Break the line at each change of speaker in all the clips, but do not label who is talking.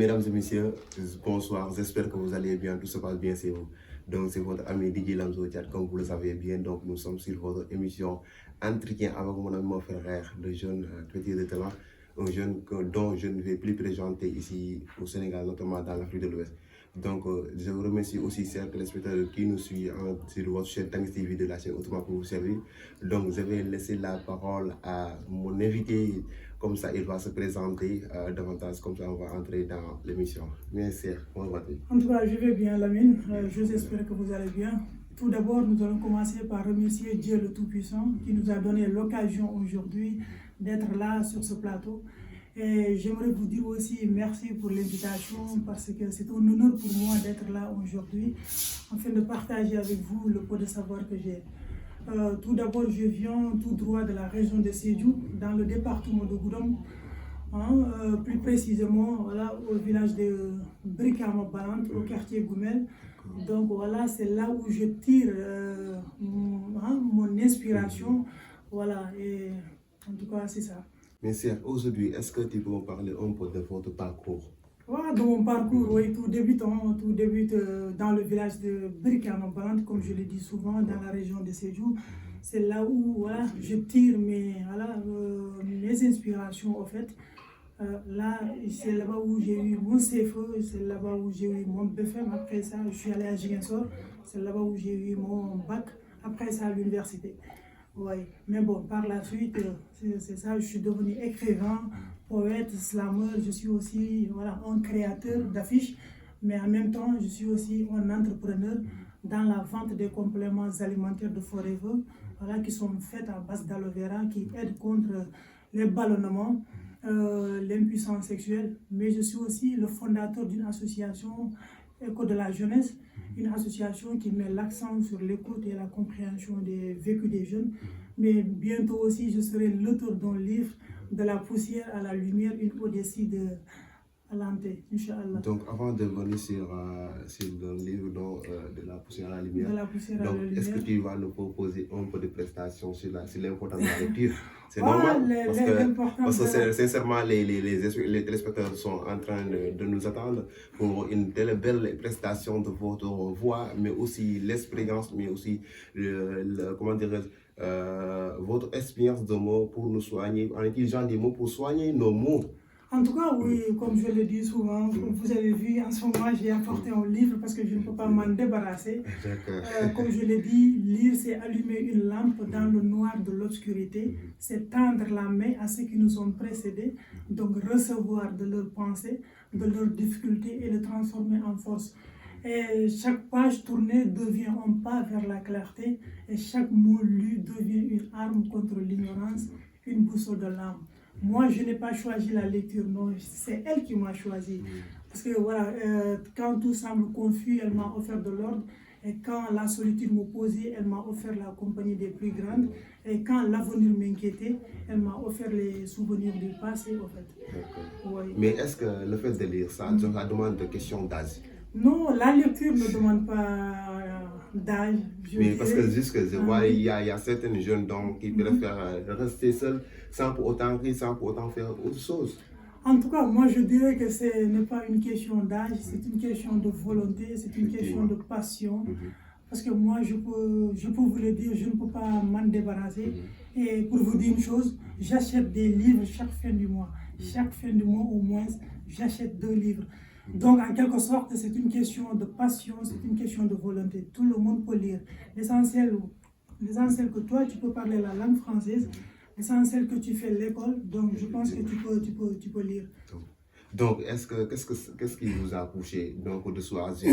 Mesdames et messieurs, bonsoir, j'espère que vous allez bien, tout se passe bien chez vous. Donc c'est votre ami Didier Lamzo Thiat, comme vous le savez bien, donc nous sommes sur votre émission Entretien avec mon ami, mon frère, le jeune petit de talent, un jeune dont je ne vais plus présenter ici au Sénégal, notamment dans l'Afrique de l'Ouest. Donc je vous remercie aussi, chers téléspectateurs qui nous suivent sur votre chaîne Tanguy TV de la chaîne Autrement pour vous servir. Donc je vais laisser la parole à mon invité. Comme ça, il va se présenter davantage, comme ça on va entrer dans l'émission. Merci, comment vas-tu?
En tout cas, je vais bien, Lamine. J'espère que vous allez bien. Tout d'abord, nous allons commencer par remercier Dieu le Tout-Puissant qui nous a donné l'occasion aujourd'hui d'être là sur ce plateau. Et j'aimerais vous dire aussi merci pour l'invitation parce que c'est un honneur pour moi d'être là aujourd'hui afin de partager avec vous le peu de savoir que j'ai. Tout d'abord, je viens tout droit de la région de Sédhiou, dans le département de Goudomp, plus précisément voilà, au village de Brikama Balante, au quartier Goumel. Donc voilà, c'est là où je tire mon inspiration. Voilà, et en tout cas, c'est ça.
Merci. Aujourd'hui, est-ce que tu peux me parler un peu de votre parcours?
Voilà, dans mon parcours, oui, tout débute dans le village de Brikama Balante, comme je le dis souvent, dans la région de Sédhiou. C'est là où voilà, je tire mes inspirations, en fait. Là, c'est là-bas où j'ai eu mon CFE, c'est là-bas où j'ai eu mon BFM. Après ça, je suis allé à Ziguinchor, c'est là-bas où j'ai eu mon bac. Après ça, à l'université. Oui, mais bon, par la suite, c'est ça, je suis devenu écrivain, poète, slameur. Je suis aussi voilà, un créateur d'affiches, mais en même temps, je suis aussi un entrepreneur dans la vente des compléments alimentaires de Forever, voilà, qui sont faits à base d'aloe vera, qui aident contre les ballonnements. L'impuissance sexuelle, mais je suis aussi le fondateur d'une association Écho de la jeunesse, une association qui met l'accent sur l'écoute et la compréhension des vécus des jeunes. Mais bientôt aussi, je serai l'auteur d'un livre, De la poussière à la lumière, une odyssée de Alante, Inch'Allah.
Donc avant de venir sur le livre de la poussière à la lumière,
De la poussière à la lumière.
Est-ce que tu vas nous proposer un peu de prestations sur l'importance de la lecture? C'est
Voilà,
normal, parce que
voilà.
sincèrement, les téléspectateurs sont en train de nous attendre pour une telle belle prestation de votre voix, mais aussi l'expérience, mais aussi, comment dirais-je, votre expérience de mots pour nous soigner, en utilisant des mots pour soigner nos mots.
En tout cas, oui, comme je le dis souvent, vous avez vu, en ce moment, j'ai apporté un livre parce que je ne peux pas m'en débarrasser. Comme je l'ai dit, lire, c'est allumer une lampe dans le noir de l'obscurité, c'est tendre la main à ceux qui nous ont précédés, donc recevoir de leurs pensées, de leurs difficultés et le transformer en force. Et chaque page tournée devient un pas vers la clarté et chaque mot lu devient une arme contre l'ignorance, une boussole de l'âme. Moi, je n'ai pas choisi la lecture, non, c'est elle qui m'a choisi. Parce que voilà, quand tout semble confus, elle m'a offert de l'ordre. Et quand la solitude m'opposait, elle m'a offert la compagnie des plus grandes. Et quand l'avenir m'inquiétait, elle m'a offert les souvenirs du passé, en fait.
Ouais. Mais est-ce que le fait de lire, ça demande de question d'âge?
Non, la lecture ne demande pas d'âge.
Mais parce que juste que je vois, il y a certains jeunes donc, qui préfèrent rester seuls sans pour autant rire, sans pour autant faire autre chose.
En tout cas, moi je dirais que ce n'est pas une question d'âge, c'est une question de volonté, c'est une question de passion. Parce que moi, je peux vous le dire, je ne peux pas m'en débarrasser. Et pour vous dire une chose, j'achète des livres chaque fin du mois. Chaque fin du mois au moins, j'achète 2 livres. Donc, en quelque sorte, c'est une question de passion, c'est une question de volonté. Tout le monde peut lire. L'essentiel que toi, tu peux parler la langue française. L'essentiel que tu fais l'école, donc je pense que tu peux lire.
Donc, qu'est-ce qui vous a poussé donc, de choisir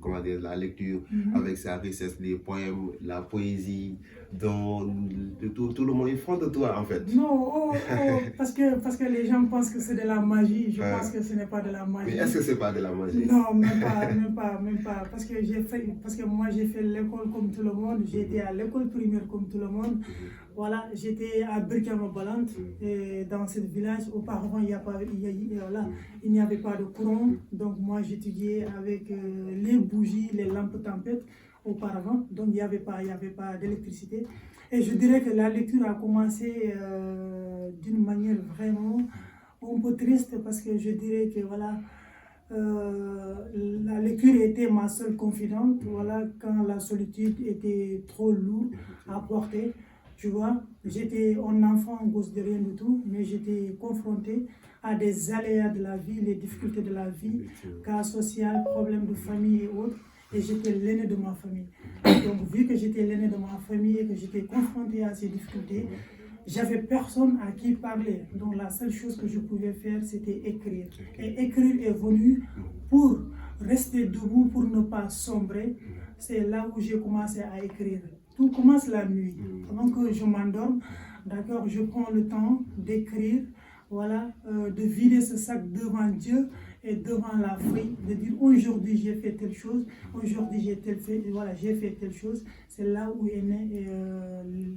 comment dire, la lecture avec sa richesse, les poèmes, la poésie, tout le monde est fond de toi en fait?
Non, parce que les gens pensent que c'est de la magie. Je pense que ce n'est pas de la magie.
Mais est-ce que c'est pas de la magie?
Non, même pas. Parce que moi j'ai fait l'école comme tout le monde. J'ai été à l'école primaire comme tout le monde. Voilà, j'étais à Brikama Balante et dans ce village. Auparavant, il n'y avait pas de courant. Donc moi j'étudiais avec les bougies, les lampes tempêtes auparavant. Donc il n'y avait pas d'électricité. Et je dirais que la lecture a commencé d'une manière vraiment un peu triste parce que je dirais que voilà, la lecture était ma seule confidente. Voilà, quand la solitude était trop lourde à porter, tu vois, j'étais un enfant, un gosse de rien du tout, mais j'étais confrontée à des aléas de la vie, les difficultés de la vie, cas social, problèmes de famille et autres. Et j'étais l'aîné de ma famille. Donc, vu que j'étais l'aîné de ma famille et que j'étais confrontée à ces difficultés, j'avais personne à qui parler. Donc, la seule chose que je pouvais faire, c'était écrire. Et écrire est venu pour rester debout, pour ne pas sombrer. C'est là où j'ai commencé à écrire. Tout commence la nuit. Avant que je m'endorme, d'accord, je prends le temps d'écrire, voilà, de vider ce sac devant Dieu et devant la feuille, de dire aujourd'hui j'ai fait telle chose, aujourd'hui j'ai fait telle chose. C'est là où est née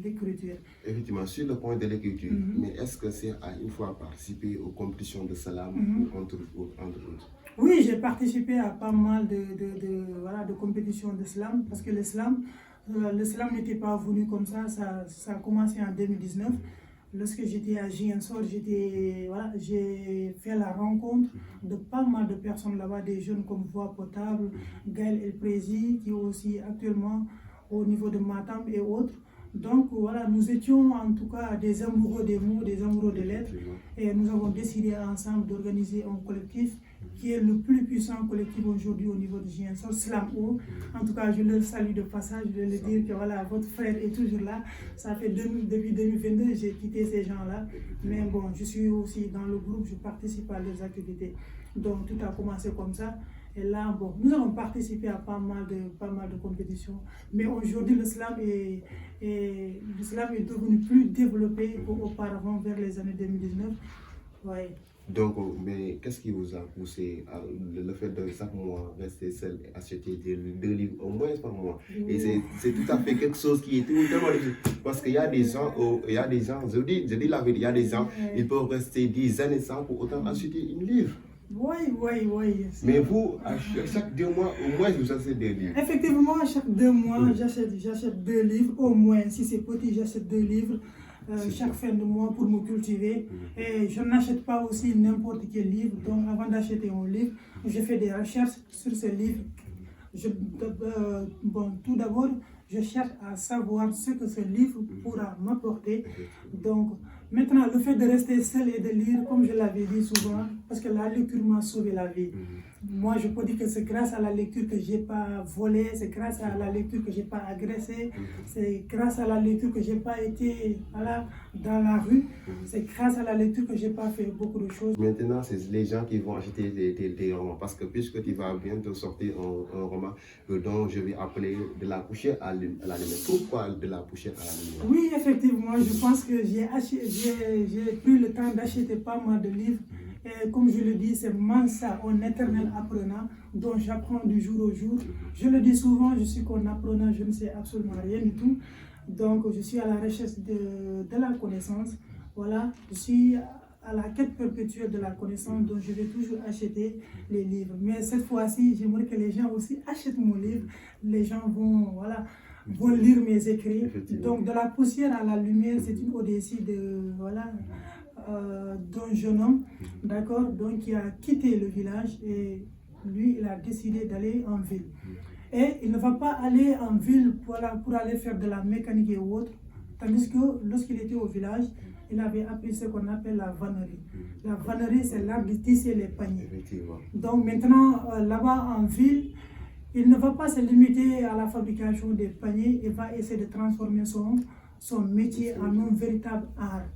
l'écriture.
Effectivement, sur le point de l'écriture, mais est-ce que c'est à une fois participé aux compétitions de slam ou entre autres?
Oui, j'ai participé à pas mal de compétitions de slam parce que le slam n'était pas venu comme ça, ça a commencé en 2019. Lorsque j'étais à Ziguinchor, j'ai fait la rencontre de pas mal de personnes là-bas, des jeunes comme Voix Potable, Gaël El Prési, qui est aussi actuellement au niveau de Matam et autres. Donc voilà, nous étions en tout cas des amoureux des mots, des amoureux des lettres, et nous avons décidé ensemble d'organiser un collectif qui est le plus puissant collectif aujourd'hui au niveau de Ziguinchor, Slam-O. En tout cas, je le salue de passage, je veux le dire que voilà, votre frère est toujours là. Ça fait depuis 2022, j'ai quitté ces gens-là. Mais bon, je suis aussi dans le groupe, je participe à leurs activités. Donc tout a commencé comme ça. Et là, bon, nous avons participé à pas mal de compétitions. Mais aujourd'hui, le slam est devenu plus développé qu'auparavant, vers les années 2019. Ouais.
Donc, mais qu'est-ce qui vous a poussé à le fait de chaque mois rester seul et acheter 2 livres au moins par mois? Et c'est tout à fait quelque chose qui est tellement difficile. Parce qu'il y a des gens, je dis la vérité, il y a des gens, ils peuvent rester des années sans pour autant acheter une livre.
Oui.
Mais vous, à chaque 2 mois, au moins, vous achetez 2 livres.
Effectivement, à chaque 2 mois, j'achète 2 livres, au moins. Si c'est petit, j'achète 2 livres chaque fin de mois pour me cultiver. Et je n'achète pas aussi n'importe quel livre. Donc, avant d'acheter un livre, je fais des recherches sur ce livre. Tout d'abord, je cherche à savoir ce que ce livre pourra m'apporter. Donc, maintenant, le fait de rester seul et de lire, comme je l'avais dit souvent, parce que la lecture m'a sauvé la vie. Moi, je peux dire que c'est grâce à la lecture que je n'ai pas volé, c'est grâce à la lecture que je n'ai pas agressé, c'est grâce à la lecture que je n'ai pas été dans la rue, c'est grâce à la lecture que je n'ai pas fait beaucoup de choses.
Maintenant, c'est les gens qui vont acheter des romans, parce que puisque tu vas bientôt sortir un roman dont je vais appeler De la poussière à la lumière. Pourquoi De la poussière à la lumière?
Oui, effectivement, je pense que j'ai pris le temps d'acheter pas mal de livres. Et comme je le dis, c'est Mansa, un éternel apprenant, dont j'apprends du jour au jour. Je le dis souvent, je suis qu'un apprenant, je ne sais absolument rien du tout. Donc, je suis à la recherche de la connaissance. Voilà, je suis à la quête perpétuelle de la connaissance, donc je vais toujours acheter les livres. Mais cette fois-ci, j'aimerais que les gens aussi achètent mon livre. Les gens vont lire mes écrits. Donc, De la poussière à la lumière, c'est une odyssie d'un jeune homme, d'accord, donc qui a quitté le village et lui, il a décidé d'aller en ville. Et il ne va pas aller en ville pour aller faire de la mécanique et autres, tandis que lorsqu'il était au village, il avait appris ce qu'on appelle la vannerie. La vannerie, c'est l'art de tisser les paniers. Donc maintenant, là-bas en ville, il ne va pas se limiter à la fabrication des paniers, il va essayer de transformer son métier en un véritable art.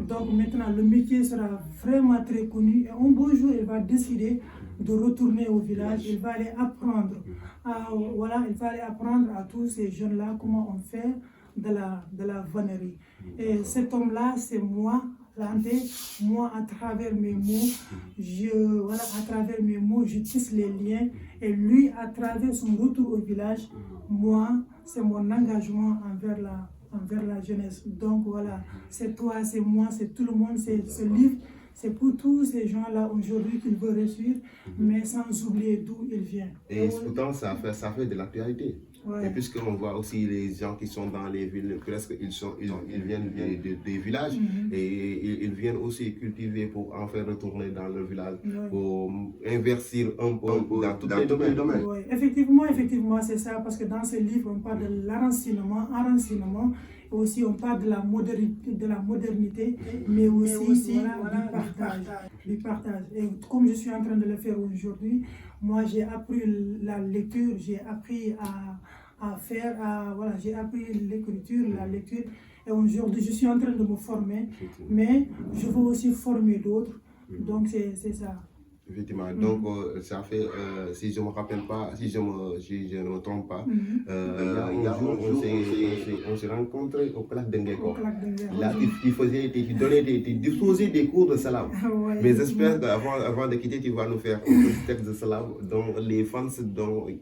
Donc maintenant, le métier sera vraiment très connu et un beau jour, il va décider de retourner au village. Il va aller apprendre à tous ces jeunes-là comment on fait de la vannerie. Et cet homme-là, c'est moi, Lanté. Moi, à travers mes mots, je tisse les liens. Et lui, à travers son retour au village, moi, c'est mon engagement envers la jeunesse. Donc voilà, c'est toi, c'est moi, c'est tout le monde, c'est ce livre, c'est pour tous ces gens-là aujourd'hui qu'il veut réussir, mais sans oublier d'où il vient.
Et pourtant, ça fait de l'actualité.
Ouais.
Et puisqu'on voit aussi les gens qui sont dans les villes, presque ils viennent des villages et ils viennent aussi cultiver pour en faire retourner dans le village,
Ouais.
pour investir un peu dans tous les domaines.
Oui, effectivement, c'est ça, parce que dans ce livre, on parle de l'enracinement, et aussi on parle de la modernité, mais aussi voilà, du partage. Et comme je suis en train de le faire aujourd'hui, moi j'ai appris la lecture, j'ai appris j'ai appris l'écriture, la lecture, et aujourd'hui je suis en train de me former, mais je veux aussi former d'autres, donc c'est ça.
Effectivement, donc ça fait, si je ne me rappelle pas, si je ne me trompe pas, il y a un jour, on s'est rencontrés au Claque d'Engeko. Là, tu disposais des cours de salam.
Ouais,
mais j'espère qu'avant de quitter, tu vas nous faire un petit texte de salam dont les fans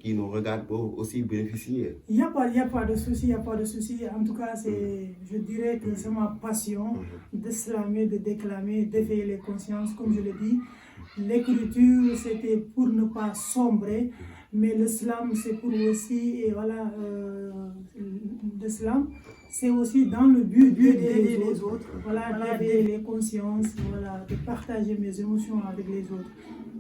qui nous regardent peuvent aussi bénéficier.
Il n'y a pas de souci, En tout cas, je dirais que c'est ma passion de slamer, de déclamer, d'éveiller les consciences, comme je le dis. L'écriture, c'était pour ne pas sombrer, mais le slam, c'est pour aussi, et voilà, le slam, c'est aussi dans le but d'aider les autres, voilà, d'éveiller les consciences, voilà, de partager mes émotions avec les autres.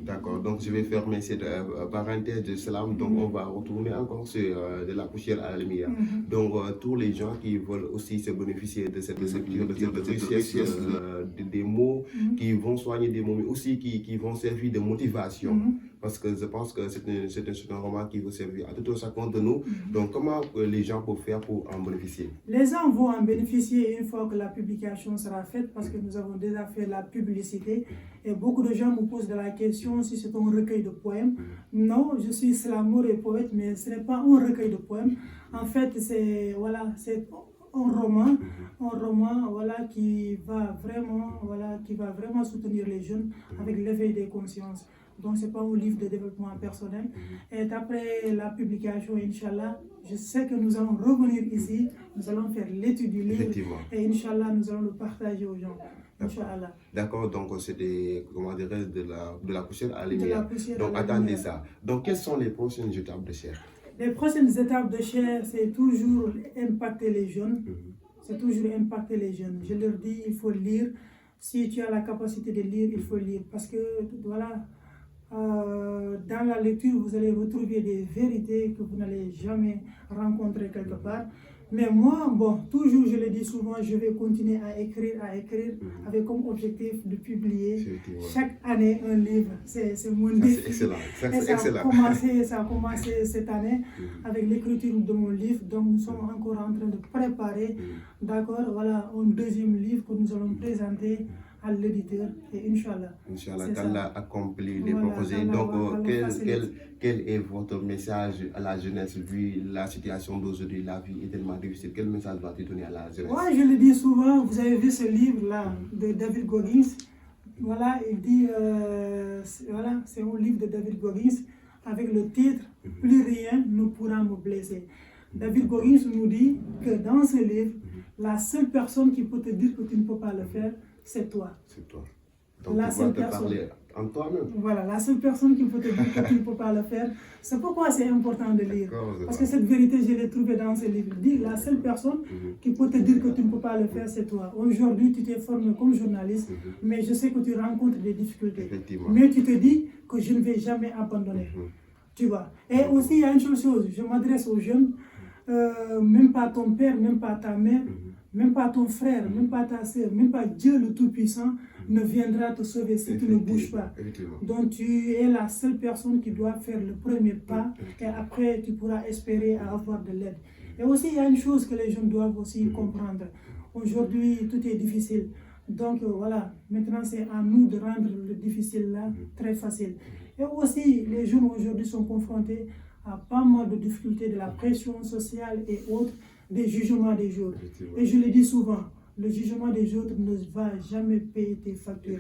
D'accord, donc je vais fermer cette parenthèse de slam, donc on va retourner encore sur de la poussière à la lumière. Donc tous les gens qui veulent aussi se bénéficier de cette lecture, de cette richesse, des mots qui vont soigner des mots, mais aussi qui vont servir de motivation. Parce que je pense que c'est un roman qui va servir à tout un chacun de nous. Donc comment les gens peuvent faire pour en bénéficier?
Les gens vont en bénéficier une fois que la publication sera faite, parce que nous avons déjà fait la publicité. Et beaucoup de gens me posent la question si c'est un recueil de poèmes. Non, je suis slamour et poète, mais ce n'est pas un recueil de poèmes. En fait, c'est un roman voilà, qui va vraiment soutenir les jeunes avec l'éveil des consciences. Donc, ce n'est pas un livre de développement personnel. Et après la publication, Inch'Allah, je sais que nous allons revenir ici, nous allons faire l'étude du livre et Inch'Allah, nous allons le partager aux gens.
D'accord, donc c'était, comment dirais-je, de la poussière à la lumière. Donc attendez ça. Donc quelles sont les prochaines étapes de Cheikh?
Les prochaines étapes de Cheikh, c'est toujours impacter les jeunes. C'est toujours impacter les jeunes. Je leur dis, il faut lire. Si tu as la capacité de lire, il faut lire. Parce que, voilà, dans la lecture, vous allez retrouver des vérités que vous n'allez jamais rencontrer quelque part. Mais moi, toujours, je le dis souvent, je vais continuer à écrire avec comme objectif de publier chaque année un livre. C'est mon défi.
C'est excellent.
Ça a commencé cette année avec l'écriture de mon livre. Donc, nous sommes encore en train de préparer, d'accord, voilà, un deuxième livre que nous allons présenter à l'éditeur et Inch'Allah.
Inch'Allah, qu'Allah accomplit les projets. Donc, quel est votre message à la jeunesse vu la situation d'aujourd'hui? La vie est tellement difficile. Quel message vas-tu donner à la jeunesse?
Moi, je le dis souvent, vous avez vu ce livre-là de David Goggins. Voilà, il dit, voilà, c'est un livre de David Goggins avec le titre « Plus rien ne pourra me blesser ». David Goggins nous dit que dans ce livre, la seule personne qui peut te dire que tu ne peux pas le faire, c'est toi.
C'est toi. Donc
la
tu vas te parler en toi-même.
Voilà, la seule personne qui peut te dire que tu ne peux pas le faire. C'est pourquoi c'est important de lire. Parce que cette vérité, je l'ai trouvée dans ce livre. Dit, la seule personne qui peut te dire que tu ne peux pas le faire, c'est toi. Aujourd'hui, tu t'es formé comme journaliste, mais je sais que tu rencontres des difficultés. Mais tu te dis que je ne vais jamais abandonner. Tu vois. Et aussi, il y a une chose, je m'adresse aux jeunes, même pas ton père, même pas ta mère, même pas ton frère, même pas ta soeur, même pas Dieu le Tout-Puissant ne viendra te sauver si tu ne bouges pas. Donc tu es la seule personne qui doit faire le premier pas et après tu pourras espérer avoir de l'aide. Et aussi il y a une chose que les jeunes doivent aussi comprendre. Aujourd'hui tout est difficile. Donc voilà, maintenant c'est à nous de rendre le difficile là très facile. Et aussi les jeunes aujourd'hui sont confrontés à pas mal de difficultés, de la pression sociale et autres, des jugements des autres. Et je le dis souvent, le jugement des autres ne va jamais payer tes factures.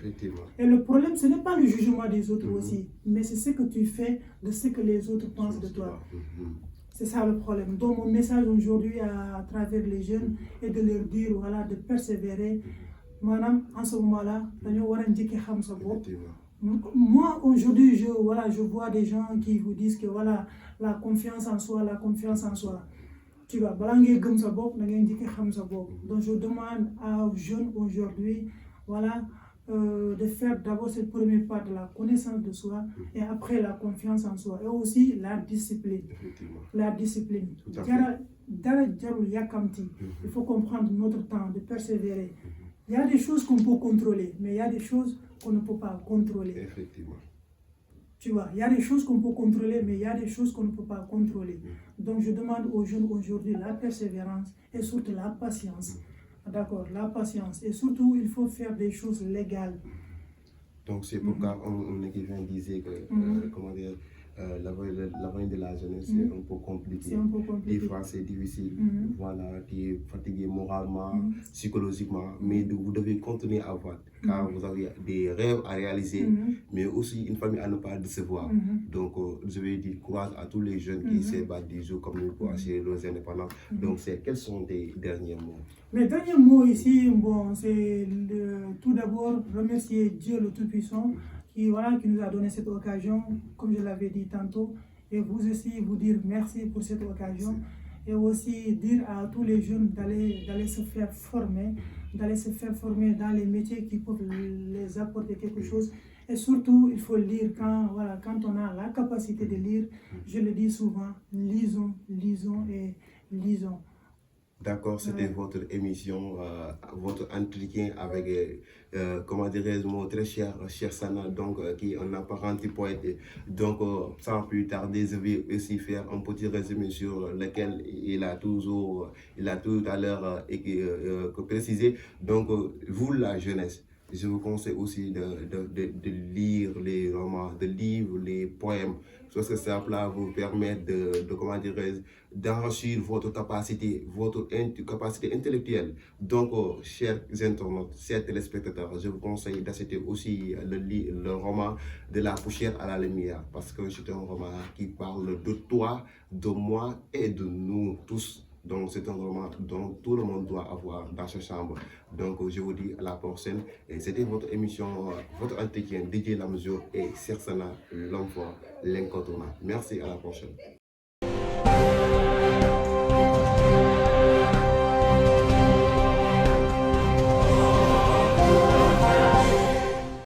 Et le problème, ce n'est pas le jugement des autres aussi, mais c'est ce que tu fais de ce que les autres pensent de toi. C'est ça le problème. Donc mon message aujourd'hui à travers les jeunes est de leur dire, voilà, de persévérer. Madame, en ce moment-là, Moi, aujourd'hui, je vois des gens qui vous disent que voilà, la confiance en soi, la confiance en soi. Tu vois, donc je demande aux jeunes aujourd'hui, voilà, de faire d'abord cette première part de la connaissance de soi et après la confiance en soi et aussi la discipline.
Effectivement.
La discipline.
Tout à fait.
Il faut comprendre notre temps, de persévérer. Il y a des choses qu'on peut contrôler, mais il y a des choses qu'on ne peut pas contrôler.
Effectivement.
Tu vois, il y a des choses qu'on peut contrôler, mais il y a des choses qu'on ne peut pas contrôler. Donc je demande aux jeunes aujourd'hui la persévérance et surtout la patience. D'accord, la patience. Et surtout, il faut faire des choses légales.
Donc c'est pourquoi un écrivain disait que comment dire, l'avenir de la jeunesse c'est un peu compliqué.
C'est un peu compliqué.
Des fois c'est difficile. Voilà, tu es fatigué moralement, psychologiquement, mais vous devez continuer à voir car vous avez des rêves à réaliser, mais aussi une famille à ne pas décevoir. Donc je vais dire courage à tous les jeunes qui se battent des jours comme nous pour assurer leurs indépendances. Donc quels sont tes derniers mots?
Mes derniers mots ici, bon, c'est tout d'abord remercier Dieu le Tout-Puissant qui nous a donné cette occasion, comme je l'avais dit tantôt, et vous aussi vous dire merci pour cette occasion, et aussi dire à tous les jeunes d'aller se faire former, dans les métiers qui peuvent les apporter quelque chose. Et surtout, il faut lire quand on a la capacité de lire. Je le dis souvent, lisons et lisons.
D'accord, c'était votre émission, votre entretien avec, comment dirais-je, mon très cher Sana, donc, qui est un apprenti poète. Donc, sans plus tarder, je vais aussi faire un petit résumé sur lequel il a tout à l'heure précisé. Donc, vous, la jeunesse, je vous conseille aussi de lire les romans, de lire les poèmes, parce que ça va vous permettre comment dirais-je, d'enrichir votre capacité intellectuelle. Donc, chers internautes, chers téléspectateurs, je vous conseille d'acheter aussi le roman De la poussière à la lumière, parce que c'est un roman qui parle de toi, de moi et de nous tous. Donc, c'est un roman dont tout le monde doit avoir dans sa chambre. Donc, je vous dis à la prochaine. Et c'était votre émission, votre entretien, DJ Lamzo et Cheikh Sana, l'homme fort, l'incontournable. Merci, à la prochaine.